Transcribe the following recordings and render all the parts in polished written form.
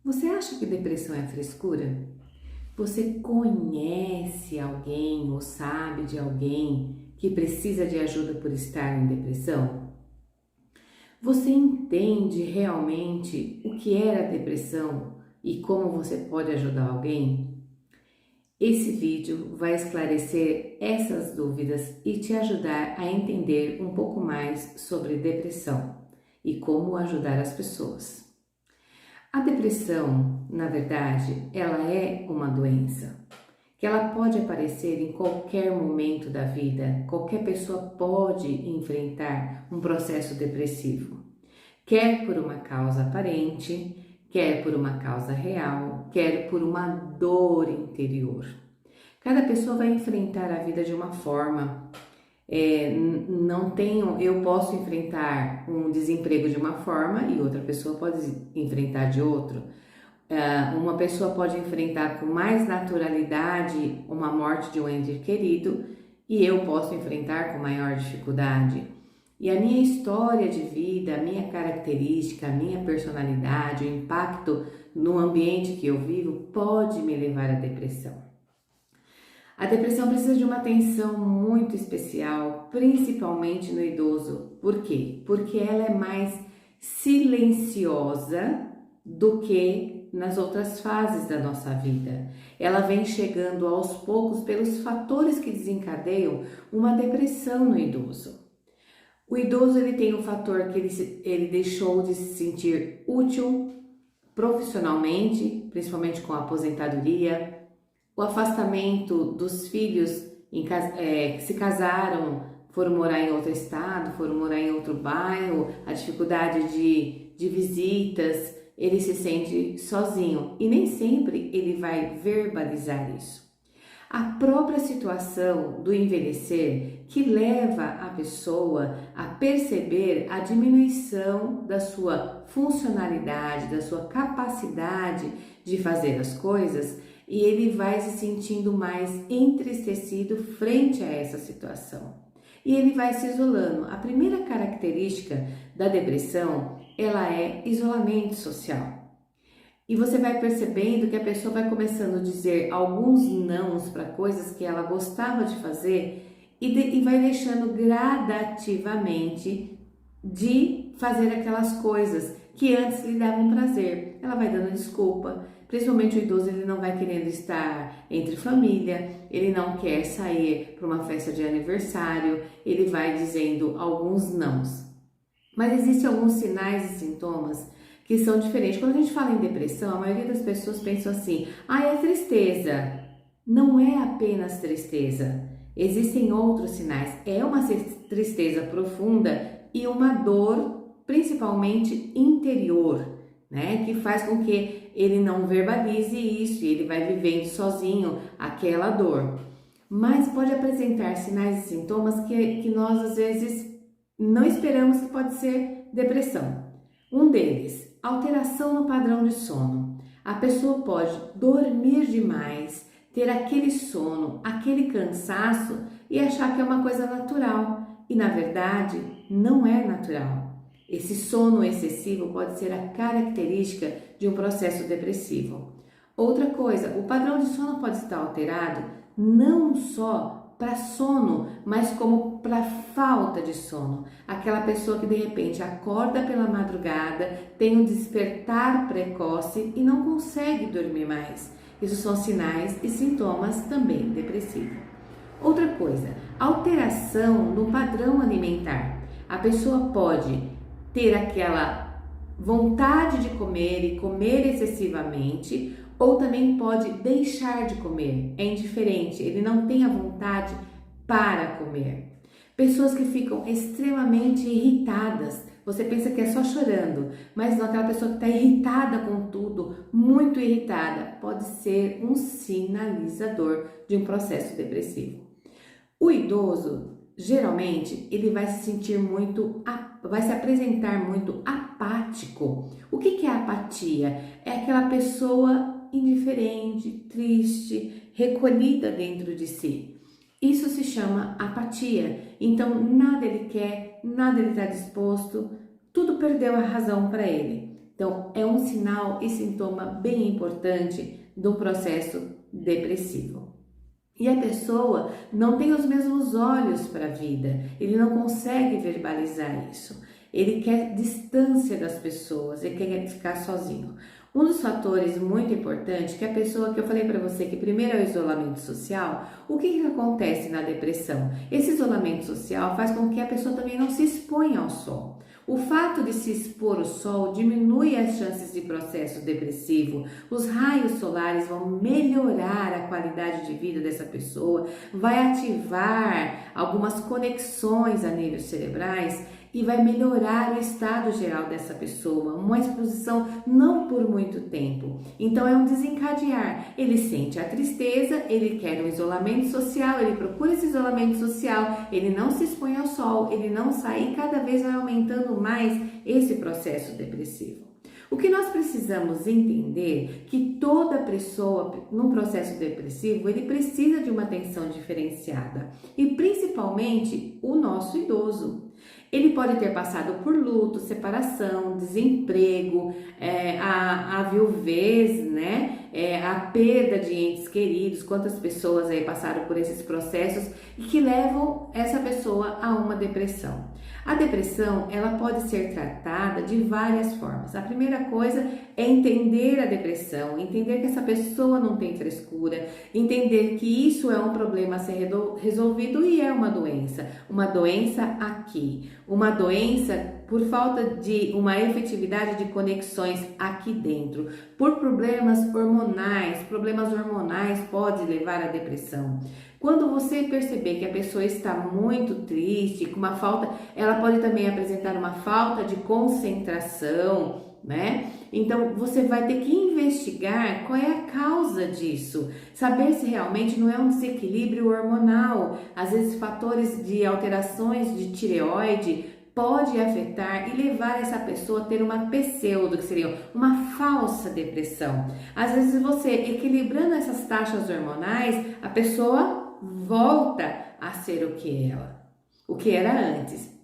Você acha que depressão é frescura? Você conhece alguém ou sabe de alguém que precisa de ajuda por estar em depressão? Você entende realmente o que é a depressão e como você pode ajudar alguém? Esse vídeo vai esclarecer essas dúvidas e te ajudar a entender um pouco mais sobre depressão e como ajudar as pessoas. A depressão, na verdade, ela é uma doença que ela pode aparecer em qualquer momento da vida. Qualquer pessoa pode enfrentar um processo depressivo, quer por uma causa aparente, quer por uma causa real, quer por uma dor interior. Cada pessoa vai enfrentar a vida de uma forma. Eu posso enfrentar um desemprego de uma forma e outra pessoa pode enfrentar de outro. Uma pessoa pode enfrentar com mais naturalidade uma morte de um ente querido e eu posso enfrentar com maior dificuldade. E a minha história de vida, a minha característica, a minha personalidade, o impacto no ambiente que eu vivo pode me levar à depressão. A depressão precisa de uma atenção muito especial, principalmente no idoso. Por quê? Porque ela é mais silenciosa do que nas outras fases da nossa vida. Ela vem chegando aos poucos pelos fatores que desencadeiam uma depressão no idoso. O idoso ele tem um fator que ele deixou de se sentir útil profissionalmente, principalmente com a aposentadoria, o afastamento dos filhos que se casaram, foram morar em outro estado, foram morar em outro bairro, a dificuldade de visitas, ele se sente sozinho e nem sempre ele vai verbalizar isso. A própria situação do envelhecer que leva a pessoa a perceber a diminuição da sua funcionalidade, da sua capacidade de fazer as coisas, e ele vai se sentindo mais entristecido frente a essa situação. E ele vai se isolando. A primeira característica da depressão, ela é isolamento social. E você vai percebendo que a pessoa vai começando a dizer alguns nãos para coisas que ela gostava de fazer e vai deixando gradativamente de fazer aquelas coisas que antes lhe davam prazer. Ela vai dando desculpa, principalmente o idoso, ele não vai querendo estar entre família, ele não quer sair para uma festa de aniversário, ele vai dizendo alguns nãos. Mas existem alguns sinais e sintomas que são diferentes. Quando a gente fala em depressão, a maioria das pessoas pensam assim, é tristeza. Não é apenas tristeza. Existem outros sinais. É uma tristeza profunda e uma dor, principalmente interior, né? Que faz com que ele não verbalize isso e ele vai vivendo sozinho aquela dor. Mas pode apresentar sinais e sintomas que nós às vezes não esperamos que pode ser depressão. Um deles, alteração no padrão de sono. A pessoa pode dormir demais, ter aquele sono, aquele cansaço e achar que é uma coisa natural. E na verdade, não é natural. Esse sono excessivo pode ser a característica de um processo depressivo. Outra coisa, o padrão de sono pode estar alterado não só para sono, mas como para falta de sono. Aquela pessoa que de repente acorda pela madrugada, tem um despertar precoce e não consegue dormir mais. Isso são sinais e sintomas também depressivos. Outra coisa, alteração no padrão alimentar. A pessoa pode ter aquela vontade de comer e comer excessivamente, ou também pode deixar de comer, é indiferente, ele não tem a vontade para comer. Pessoas que ficam extremamente irritadas, você pensa que é só chorando, mas não, aquela pessoa que está irritada com tudo, muito irritada, pode ser um sinalizador de um processo depressivo. O idoso, geralmente, ele vai se sentir vai se apresentar muito apático. O que é apatia? É aquela pessoa indiferente, triste, recolhida dentro de si. Isso se chama apatia. Então, nada ele quer, nada ele está disposto, tudo perdeu a razão para ele. Então, é um sinal e sintoma bem importante do processo depressivo. E a pessoa não tem os mesmos olhos para a vida, ele não consegue verbalizar isso. Ele quer distância das pessoas, ele quer ficar sozinho. Um dos fatores muito importantes que a pessoa que eu falei para você que primeiro é o isolamento social, o que acontece na depressão? Esse isolamento social faz com que a pessoa também não se exponha ao sol. O fato de se expor ao sol diminui as chances de processo depressivo. Os raios solares vão melhorar a qualidade de vida dessa pessoa, vai ativar algumas conexões a níveis cerebrais e vai melhorar o estado geral dessa pessoa, uma exposição não por muito tempo. Então é um desencadear. Ele sente a tristeza, ele quer um isolamento social, ele procura esse isolamento social, ele não se expõe ao sol, ele não sai e cada vez vai aumentando mais esse processo depressivo. O que nós precisamos entender que toda pessoa num processo depressivo, ele precisa de uma atenção diferenciada e principalmente o nosso idoso. Ele pode ter passado por luto, separação, desemprego, a viuvez, né? A perda de entes queridos. Quantas pessoas aí passaram por esses processos e que levam essa pessoa a uma depressão. A depressão, ela pode ser tratada de várias formas. A primeira coisa é entender a depressão, entender que essa pessoa não tem frescura, entender que isso é um problema a ser resolvido e é uma doença aqui, uma doença por falta de uma efetividade de conexões aqui dentro, por problemas hormonais podem levar à depressão. Quando você perceber que a pessoa está muito triste, com uma falta, ela pode também apresentar uma falta de concentração, né? Então você vai ter que investigar qual é a causa disso, saber se realmente não é um desequilíbrio hormonal, às vezes fatores de alterações de tireoide pode afetar e levar essa pessoa a ter uma pseudo, que seria uma falsa depressão. Às vezes você equilibrando essas taxas hormonais, a pessoa volta a ser o que era antes.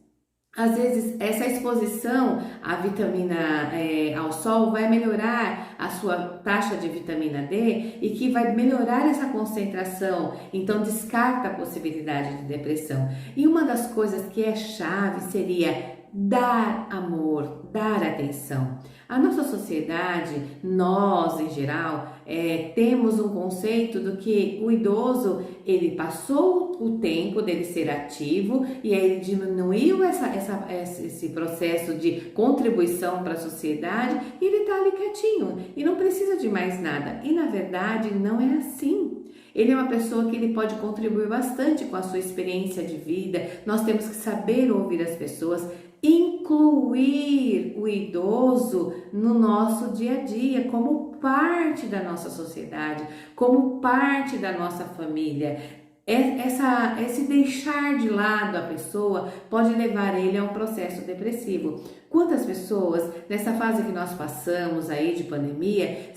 Às vezes essa exposição à vitamina ao sol vai melhorar a sua taxa de vitamina D e que vai melhorar essa concentração, então descarta a possibilidade de depressão. E uma das coisas que é chave seria dar amor, dar atenção. A nossa sociedade, nós em geral, temos um conceito do que o idoso, ele passou o tempo dele ser ativo e aí ele diminuiu esse processo de contribuição para a sociedade e ele está ali quietinho e não precisa de mais nada. E na verdade não é assim. Ele é uma pessoa que ele pode contribuir bastante com a sua experiência de vida. Nós temos que saber ouvir as pessoas, incluir o idoso no nosso dia a dia, como parte da nossa sociedade, como parte da nossa família. Esse deixar de lado a pessoa pode levar ele a um processo depressivo. Quantas pessoas, nessa fase que nós passamos aí de pandemia,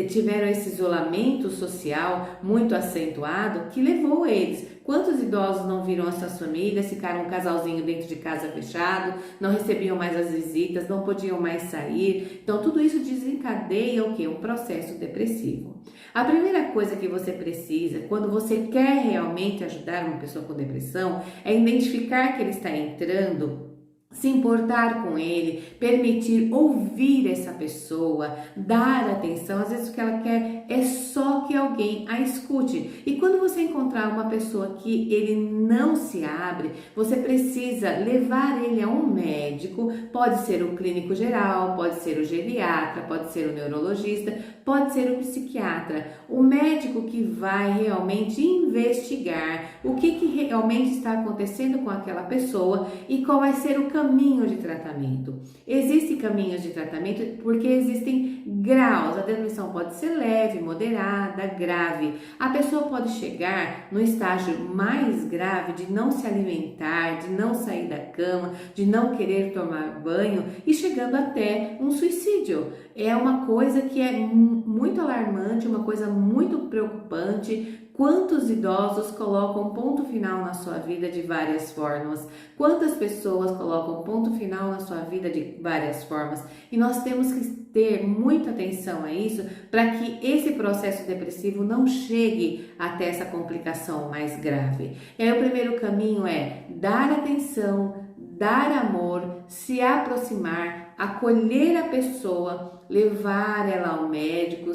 tiveram esse isolamento social muito acentuado que levou eles? Quantos idosos não viram as suas famílias, ficaram um casalzinho dentro de casa fechado, não recebiam mais as visitas, não podiam mais sair? Então tudo isso desencadeia o quê? Um processo depressivo. A primeira coisa que você precisa, quando você quer realmente ajudar uma pessoa com depressão, é identificar que ele está entrando, se importar com ele, permitir ouvir essa pessoa, dar atenção. Às vezes o que ela quer é só que alguém a escute. E quando você encontrar uma pessoa que ele não se abre, você precisa levar ele a um médico, pode ser o clínico geral, pode ser o geriatra, pode ser o neurologista, pode ser o psiquiatra, o médico que vai realmente investigar o que realmente está acontecendo com aquela pessoa e qual vai ser o caminho de tratamento. Existem caminhos de tratamento porque existem graus. A depressão pode ser leve, moderada, grave. A pessoa pode chegar no estágio mais grave de não se alimentar, de não sair da cama, de não querer tomar banho e chegando até um suicídio. É uma coisa que é muito alarmante, uma coisa muito preocupante. Quantos idosos colocam ponto final na sua vida de várias formas? Quantas pessoas colocam ponto final na sua vida de várias formas? E nós temos que ter muita atenção a isso para que esse processo depressivo não chegue até essa complicação mais grave. E aí o primeiro caminho é dar atenção, dar amor, se aproximar, acolher a pessoa, levar ela ao médico,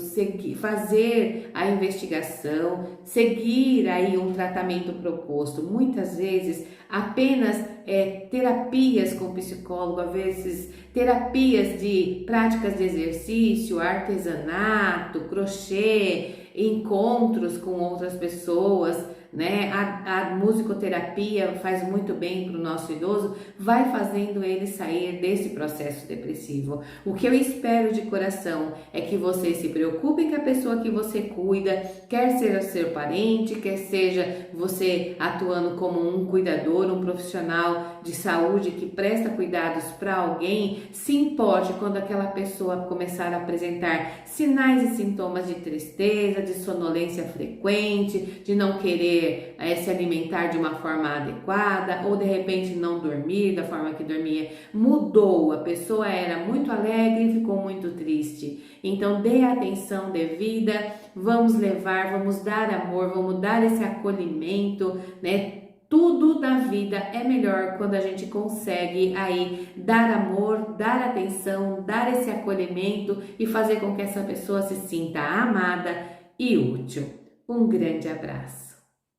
fazer a investigação, seguir aí um tratamento proposto. Muitas vezes apenas terapias com psicólogo, às vezes terapias de práticas de exercício, artesanato, crochê, encontros com outras pessoas, né? A musicoterapia faz muito bem para o nosso idoso, vai fazendo ele sair desse processo depressivo. O que eu espero de coração é que você se preocupe com a pessoa que você cuida, quer seja seu parente, quer seja você atuando como um cuidador, um profissional de saúde que presta cuidados para alguém, se importe quando aquela pessoa começar a apresentar sinais e sintomas de tristeza, de sonolência frequente, de não querer se alimentar de uma forma adequada, ou de repente não dormir da forma que dormia. Mudou, a pessoa era muito alegre e ficou muito triste. Então dê a atenção devida, vamos levar, vamos dar amor, vamos dar esse acolhimento, né? Tudo da vida é melhor quando a gente consegue aí dar amor, dar atenção, dar esse acolhimento e fazer com que essa pessoa se sinta amada e útil. Um grande abraço.